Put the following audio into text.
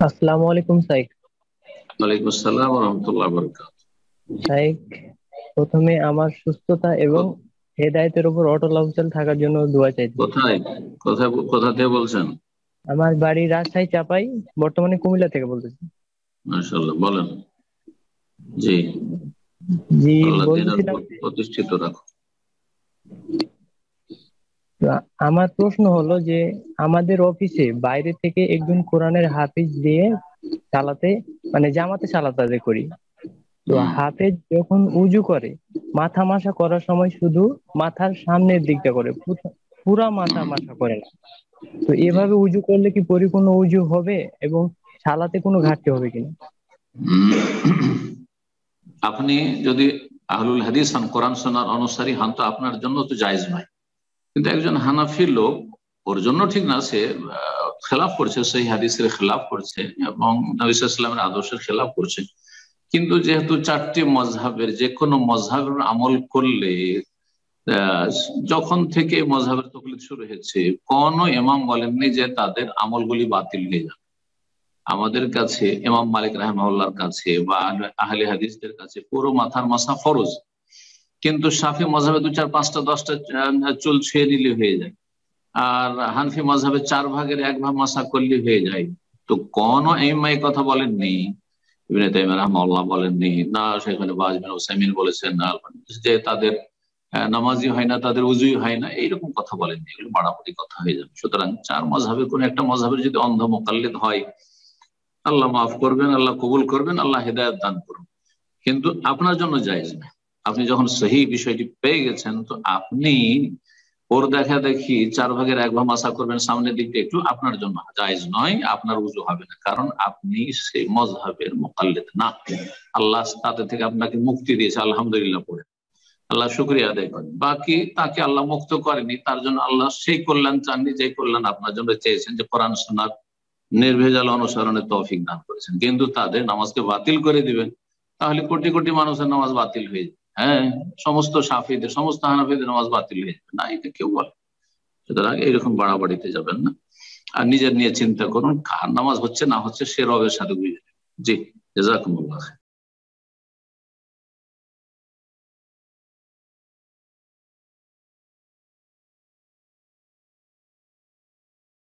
আসসালামু আলাইকুম সাইক। ওয়ালাইকুম আসসালাম ওয়া রাহমাতুল্লাহি ওয়া বারাকাতুহু। সাইক, প্রথমে আমার সুস্থতা এবং কো- হেদায়েতের উপর অটল অবিচল থাকার জন্য দোয়া চাইতেছি। কোথায় কোথায় কোথা থেকে বলছেন? আমার বাড়ি রাজশাহী চাপাই, বর্তমানে কুমিল্লা থেকে বলতেছি। মাশাআল্লাহ, বলেন। জি। জি, আল্লাহ দিনের বলতেছিলাম যে প্রতিষ্ঠিত রাখো। আমার প্রশ্ন হলো যে আমাদের অফিসে বাইরে থেকে একজন কোরআনের হাফিজ দিয়ে চালাতে, মানে জামাতে চালাতে করি। তো হুম। হাফেজ যখন উজু করে, মাথা মাসা করার সময় শুধু মাথার সামনের দিকটা করে, পুরা মাথা হুম, মাসা করে না। তো জি। এভাবে উজু করলে কি পরিপূর্ণ উজু হবে এবং সালাতে কোনো ঘাটতি হবে কিনা? হুম। আপনি যদি আহলুল হাদিস হন, কোরআন শোনার অনুসারী হন, তো আপনার জন্য তো জায়েজ নয়। কিন্তু একজন হানাফি লোক, ওর জন্য ঠিক না, সে খেলাফ করছে, সেই হাদিসের খেলাফ করছে এবং নবী সাল্লাল্লাহু আলাইহি ওয়াসাল্লামের আদর্শের খেলাফ করছে। কিন্তু যেহেতু চারটি মজহাবের যে কোনো মজহাবের আমল করলে, আহ, যখন থেকে মজহাবের তকলিদ শুরু হয়েছে, কোন ইমাম বলেননি যে তাদের আমলগুলি বাতিল হয়ে যাবে। আমাদের কাছে ইমাম মালিক রাহিমাহুল্লাহর কাছে বা আহলে হাদিসদের কাছে পুরো মাথার মাসা ফরজ। কিন্তু শাফি মজহাবে দু চার পাঁচটা দশটা চুল ছুঁয়ে নিলে হয়ে যায়। আর হানফি মজহাবে 4 ভাগের 1 ভাগ মাসা করলে হয়ে যায়। তো কোন ইমাম এই কথা বলেননি। ইবনে তাইমিয়া রাহিমাহুল্লাহ বলেননি, না শেখ বাজ বিন উসাইমিন বলেছেন না, যে তাদের নামাজি হয় না, তাদের উজুই হয় না, এইরকম কথা বলেননি। এগুলো বাড়াবাড়ি কথা হয়ে যাবে। সুতরাং 4 মজহাবের কোন একটা মজহাবের যদি অন্ধ মোকাল্লিদ হয়, আল্লাহ মাফ করবেন, আল্লাহ কবুল করবেন, আল্লাহ হেদায়েত দান করবেন। কিন্তু আপনার জন্য জায়েজ না। আপনি যখন সহি বিষয়টি পেয়ে গেছেন, তো আপনি ওর দেখা দেখি 4 ভাগের 1 ভাগ মাসা করবেন সামনের দিকটা, একটু আপনার জন্য জায়েজ নয়, আপনার উজু হবে না, কারণ আপনি সেই মজহাবের মোকাল্লিদ না। আল্লাহ তাতে থেকে আপনাকে মুক্তি দিয়েছে, আলহামদুলিল্লাহ পড়ে আল্লাহ শুকরিয়া আদায় করেন। বাকি তাকে আল্লাহ মুক্ত করেনি, তার জন্য আল্লাহ সেই কল্যাণ চাননি যে কল্যাণ আপনার জন্য চেয়েছেন, যে কোরআন শোনার নির্ভেজাল অনুসরণের তৌফিক দান করেছেন। কিন্তু তাদের নামাজকে বাতিল করে দিবেন, তাহলে কোটি কোটি মানুষের নামাজ বাতিল হয়ে যাবে। হ্যাঁ, সমস্ত সাফিদের, সমস্ত হানাফিদের নামাজ বাতিল হয়ে যাবে না, এটা কেউ বলে। সুতরাং এইরকম বাড়াবাড়িতে যাবেন না। আর নিজের নিয়ে চিন্তা করুন, কার নামাজ হচ্ছে না হচ্ছে সে রবের সাথে বুঝে নেবে। জি, জাযাকুমুল্লাহ।